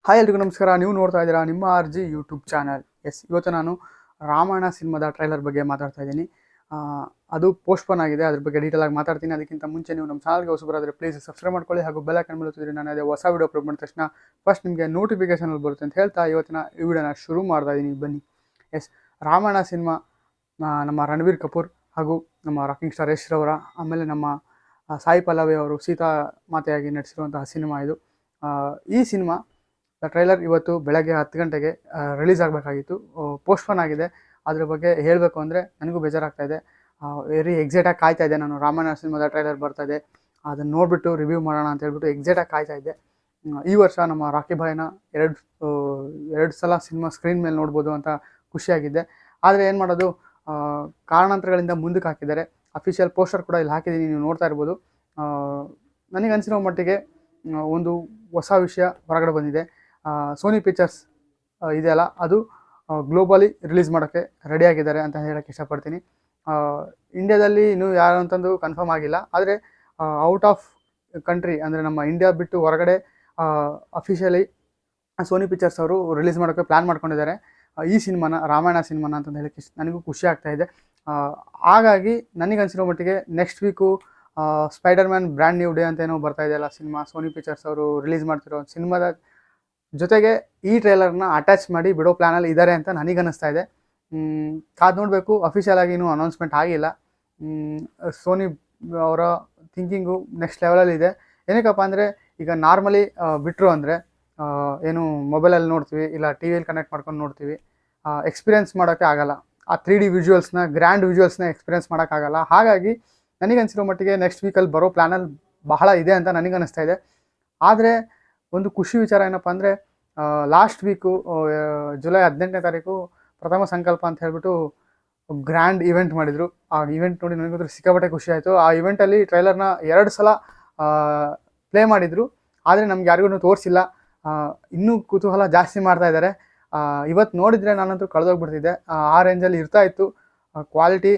Hi ಎಲ್ರಿಗೂ ನಮಸ್ಕಾರ. ನೀವು ನೋಡ್ತಾ ಇದ್ದೀರಾ ನಿಮ್ಮ RG ಯೂಟ್ಯೂಬ್ ಚಾನಲ್. ಇವತ್ತು ನಾನು ರಾಮಾಯಣ ಸಿನಿಮಾದ ಟ್ರೈಲರ್ ಬಗ್ಗೆ ಮಾತಾಡ್ತಾ ಇದ್ದೀನಿ. ಅದು ಪೋಸ್ಟ್ಪೋನ್ ಆಗಿದೆ, ಅದ್ರ ಬಗ್ಗೆ ಡೀಟೇಲ್ ಆಗಿ ಮಾತಾಡ್ತೀನಿ. ಅದಕ್ಕಿಂತ ಮುಂಚೆ ನೀವು ನಮ್ಮ ಚಾನಲ್ಗೆ ಹೊಸಬರಾದರೆ ಪ್ಲೀಸ್ ಸಬ್ಸ್ಕ್ರೈಬ್ ಮಾಡ್ಕೊಳ್ಳಿ ಹಾಗೂ ಬೆಲ್ ಐಕಾನ್ ಮೇಲೆ ಒತ್ತಿದ್ರೆ ನಾನು ಅದೇ ಹೊಸ ವಿಡಿಯೋ ಅಪ್ಲೋಡ್ ಮಾಡಿದ ತಕ್ಷಣ ಫಸ್ಟ್ ನಿಮಗೆ ನೋಟಿಫಿಕೇಶನ್ ಬರುತ್ತೆ ಅಂತ ಹೇಳ್ತಾ ಇವತ್ತಿನ ಈ ವಿಡಿಯೋನ ಶುರು ಮಾಡ್ತಾ ಇದ್ದೀನಿ. ಬನ್ನಿ. ರಾಮಾಯಣ ಸಿನಿಮಾ ನಮ್ಮ ರಣಬೀರ್ ಕಪೂರ್ ಹಾಗೂ ನಮ್ಮ ರಾಕಿಂಗ್ ಸ್ಟಾರ್ ಯಶ್ ರವರ, ಆಮೇಲೆ ನಮ್ಮ ಸಾಯಿ ಪಲ್ಲವಿ ಅವರು ಸೀತಾ ಮಾತೆಯಾಗಿ ನಟಿಸಿರುವಂತಹ ಸಿನಿಮಾ ಇದು. ಈ ಸಿನಿಮಾ ಟ್ರೈಲರ್ ಇವತ್ತು ಬೆಳಗ್ಗೆ 10 ಗಂಟೆಗೆ ರಿಲೀಸ್ ಆಗಬೇಕಾಗಿತ್ತು, ಪೋಸ್ಟ್ಪೋನ್ ಆಗಿದೆ. ಅದ್ರ ಬಗ್ಗೆ ಹೇಳಬೇಕು ಅಂದರೆ ನನಗೂ ಬೇಜಾರಾಗ್ತಾ ಇದೆ. ವೆರಿ ಎಕ್ಸೈಟಾಗಿ ಕಾಯ್ತಾ ಇದ್ದೆ. ನಾನು ರಾಮಾಯಣ ಸಿನಿಮಾದ ಟ್ರೈಲರ್ ಬರ್ತಾ ಇದೆ, ಅದನ್ನು ನೋಡಿಬಿಟ್ಟು ರಿವ್ಯೂ ಮಾಡೋಣ ಅಂತ ಹೇಳ್ಬಿಟ್ಟು ಎಕ್ಸೈಟಾಗಿ ಕಾಯ್ತಾ ಇದ್ದೆ. ಈ ವರ್ಷ ನಮ್ಮ ರಾಕಿ ಭಾಯ್ನ ಎರಡು ಸಲ ಸಿನಿಮಾ ಸ್ಕ್ರೀನ್ ಮೇಲೆ ನೋಡ್ಬೋದು ಅಂತ ಖುಷಿಯಾಗಿದ್ದೆ. ಆದರೆ ಏನು ಮಾಡೋದು, ಕಾರಣಾಂತರಗಳಿಂದ ಮುಂದಕ್ಕೆ ಹಾಕಿದ್ದಾರೆ. ಅಫಿಷಿಯಲ್ ಪೋಸ್ಟರ್ ಕೂಡ ಇಲ್ಲಿ ಹಾಕಿದ್ದೀನಿ, ನೀವು ನೋಡ್ತಾ ಇರ್ಬೋದು. ನನಗೆ ಅನಿಸಿರೋ ಮಟ್ಟಿಗೆ ಒಂದು ಹೊಸ ವಿಷಯ ಹೊರಗಡೆ ಬಂದಿದೆ. ಸೋನಿ ಪಿಕ್ಚರ್ಸ್ ಇದೆಯಲ್ಲ, ಅದು ಗ್ಲೋಬಲಿ ರಿಲೀಸ್ ಮಾಡೋಕ್ಕೆ ರೆಡಿಯಾಗಿದ್ದಾರೆ ಅಂತ ಹೇಳೋಕ್ಕೆ ಇಷ್ಟಪಡ್ತೀನಿ. ಇಂಡಿಯಾದಲ್ಲಿ ಇನ್ನೂ ಯಾರು ಅಂತಂದು ಕನ್ಫರ್ಮ್ ಆಗಿಲ್ಲ, ಆದರೆ ಔಟ್ ಆಫ್ ಕಂಟ್ರಿ ಅಂದರೆ ನಮ್ಮ ಇಂಡಿಯಾ ಬಿಟ್ಟು ಹೊರಗಡೆ ಅಫಿಷಿಯಲಿ ಸೋನಿ ಪಿಕ್ಚರ್ಸ್ ಅವರು ರಿಲೀಸ್ ಮಾಡೋಕ್ಕೆ ಪ್ಲ್ಯಾನ್ ಮಾಡ್ಕೊಂಡಿದ್ದಾರೆ ಈ ಸಿನಿಮಾನ, ರಾಮಾಯಣ ಸಿನಿಮಾನ ಅಂತ ಹೇಳೋಕ್ಕೆ ನನಗೂ ಖುಷಿ ಆಗ್ತಾ ಇದೆ. ಹಾಗಾಗಿ ನನಗನ್ಸಿರೋ ಮಟ್ಟಿಗೆ next week spider man brand new day ಅಂತ ಏನೋ ಬರ್ತಾ ಇದೆಯಲ್ಲ ಸಿನಿಮಾ, ಸೋನಿ ಪಿಕ್ಚರ್ಸ್ ಅವರು ರಿಲೀಸ್ ಮಾಡ್ತಿರೋ ಸಿನಿಮಾದ ಜೊತೆಗೆ ಈ ಟ್ರೈಲರ್ನ ಅಟ್ಯಾಚ್ ಮಾಡಿ ಬಿಡೋ ಪ್ಲ್ಯಾನಲ್ಲಿ ಇದ್ದಾರೆ ಅಂತ ನನಗನ್ನಿಸ್ತಾ ಇದೆ. ಕಾದು ನೋಡಬೇಕು. ಅಫಿಷಿಯಲ್ ಆಗಿ ಇನ್ನೂ ಅನೌನ್ಸ್ಮೆಂಟ್ ಆಗಿಲ್ಲ. ಸೋನಿ ಅವರ ಥಿಂಕಿಂಗು ನೆಕ್ಸ್ಟ್ ಲೆವೆಲಲ್ಲಿ ಇದೆ. ಏನಕ್ಕಪ್ಪ ಅಂದರೆ, ಈಗ ನಾರ್ಮಲಿ ಬಿಟ್ಟರು ಅಂದರೆ ಏನು ಮೊಬೈಲಲ್ಲಿ ನೋಡ್ತೀವಿ, ಇಲ್ಲ ಟಿ ವಿಯಲ್ಲಿ ಕನೆಕ್ಟ್ ಮಾಡ್ಕೊಂಡು ನೋಡ್ತೀವಿ, ಎಕ್ಸ್ಪೀರಿಯೆನ್ಸ್ ಮಾಡೋಕ್ಕೆ ಆಗಲ್ಲ. ಆ 3D ವಿಜುವಲ್ಸ್ನ, ಗ್ರ್ಯಾಂಡ್ ವಿಜುವಲ್ಸ್ನ ಎಕ್ಸ್ಪೀರಿಯೆನ್ಸ್ ಮಾಡೋಕ್ಕಾಗಲ್ಲ. ಹಾಗಾಗಿ ನನಗನ್ಸಿರೋ ಮಟ್ಟಿಗೆ ನೆಕ್ಸ್ಟ್ ವೀಕಲ್ಲಿ ಬರೋ ಪ್ಲ್ಯಾನಲ್ಲಿ ಬಹಳ ಇದೆ ಅಂತ ನನಗನ್ನಿಸ್ತಾ ಇದೆ. ಆದರೆ ಒಂದು ಖುಷಿ ವಿಚಾರ ಏನಪ್ಪ ಅಂದರೆ, ಲಾಸ್ಟ್ ವೀಕು ಜುಲೈ 18ನೇ ತಾರೀಕು ಪ್ರಥಮ ಸಂಕಲ್ಪ ಅಂತ ಹೇಳ್ಬಿಟ್ಟು ಗ್ರ್ಯಾಂಡ್ ಇವೆಂಟ್ ಮಾಡಿದರು. ಆ ಇವೆಂಟ್ ನೋಡಿ ನನಗಂತೂ ಸಿಕ್ಕಾಪಟ್ಟೆ ಖುಷಿ ಆಯಿತು. ಆ ಇವೆಂಟಲ್ಲಿ ಟ್ರೈಲರ್ನ 2 ಸಲ ಪ್ಲೇ ಮಾಡಿದರು, ಆದರೆ ನಮ್ಗೆ ಯಾರಿಗೂ ತೋರಿಸಿಲ್ಲ. ಇನ್ನೂ ಕುತೂಹಲ ಜಾಸ್ತಿ ಮಾಡ್ತಾ ಇದ್ದಾರೆ. ಇವತ್ತು ನೋಡಿದರೆ ನಾನಂತೂ ಕಳೆದೋಗ್ಬಿಡ್ತಿದ್ದೆ, ಆ ರೇಂಜಲ್ಲಿ ಇರ್ತಾ ಇತ್ತು ಕ್ವಾಲಿಟಿ.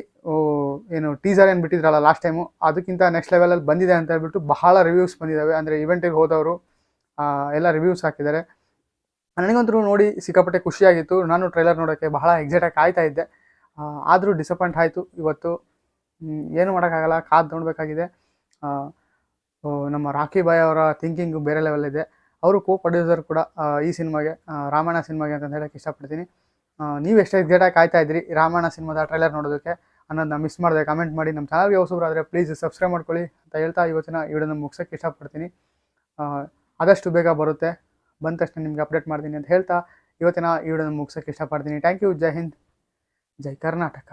ಏನು ಟೀಸರ್ ಏನು ಬಿಟ್ಟಿದ್ರಲ್ಲ ಲಾಸ್ಟ್ ಟೈಮು, ಅದಕ್ಕಿಂತ ನೆಕ್ಸ್ಟ್ ಲೆವೆಲಲ್ಲಿ ಬಂದಿದೆ ಅಂತ ಹೇಳ್ಬಿಟ್ಟು ಬಹಳ ರಿವ್ಯೂಸ್ ಬಂದಿದ್ದಾವೆ. ಅಂದರೆ ಇವೆಂಟಿಗೆ ಹೋದವರು ಎಲ್ಲ ರಿವ್ಯೂಸ್ ಹಾಕಿದ್ದಾರೆ. ನನಗಂತೂ ನೋಡಿ ಸಿಕ್ಕಾಪಟ್ಟೆ ಖುಷಿಯಾಗಿತ್ತು. ನಾನು ಟ್ರೈಲರ್ ನೋಡೋಕ್ಕೆ ಬಹಳ ಎಕ್ಸೈಟಾಗಿ ಕಾಯ್ತಾ ಇದ್ದೆ. ಆದರೂ ಡಿಸಪಾಯಿಂಟ್ ಆಯಿತು ಇವತ್ತು. ಏನು ಮಾಡೋಕ್ಕಾಗಲ್ಲ, ಕಾದು ನೋಡಬೇಕಾಗಿದೆ. ನಮ್ಮ ರಾಕಿ ಬಾಯ್ ಅವರ ಥಿಂಕಿಂಗು ಬೇರೆ ಲೆವೆಲಿದೆ. ಅವರು ಪ್ರೊಡ್ಯೂಸರ್ ಕೂಡ ಈ ಸಿನಿಮಾಗೆ, ರಾಮಾಯಣ ಸಿನಿಮಾಗೆ ಅಂತ ಹೇಳೋಕ್ಕೆ ಇಷ್ಟಪಡ್ತೀನಿ. ನೀವು ಎಷ್ಟು ಎಕ್ಸೈಟಾಗಿ ಕಾಯ್ತಾ ಇದ್ರಿ ರಾಮಾಯಣ ಸಿನಿಮಾದ ಟ್ರೈಲರ್ ನೋಡೋದಕ್ಕೆ ಅನ್ನೋದನ್ನ ಮಿಸ್ ಮಾಡಿದೆ ಕಮೆಂಟ್ ಮಾಡಿ. ನಮ್ಮ ಚಾನಲ್ಗೆ ಹೊಸಬರಾದರೆ ಪ್ಲೀಸ್ ಸಬ್ಸ್ಕ್ರೈಬ್ ಮಾಡ್ಕೊಳ್ಳಿ ಅಂತ ಹೇಳ್ತಾ ಇವತ್ತಿನ ಈ ವಿಡಿಯೋನ ಮುಗಿಸೋಕ್ಕೆ ಇಷ್ಟಪಡ್ತೀನಿ. ಆದಷ್ಟು ಬೇಗ ಬರುತ್ತೆ, ಬಂದ ತಕ್ಷಣ ನಿಮಗೆ ಅಪ್ಡೇಟ್ ಮಾಡ್ತೀನಿ ಅಂತ ಹೇಳ್ತಾ ಇವತ್ತಿನ ಈ ವಿಡಿಯೋನ ಮುಗಿಸೋಕ್ಕೆ ಇಷ್ಟಪಡ್ತೀನಿ. Thank you. ಜೈ ಹಿಂದ್, ಜೈ ಕರ್ನಾಟಕ.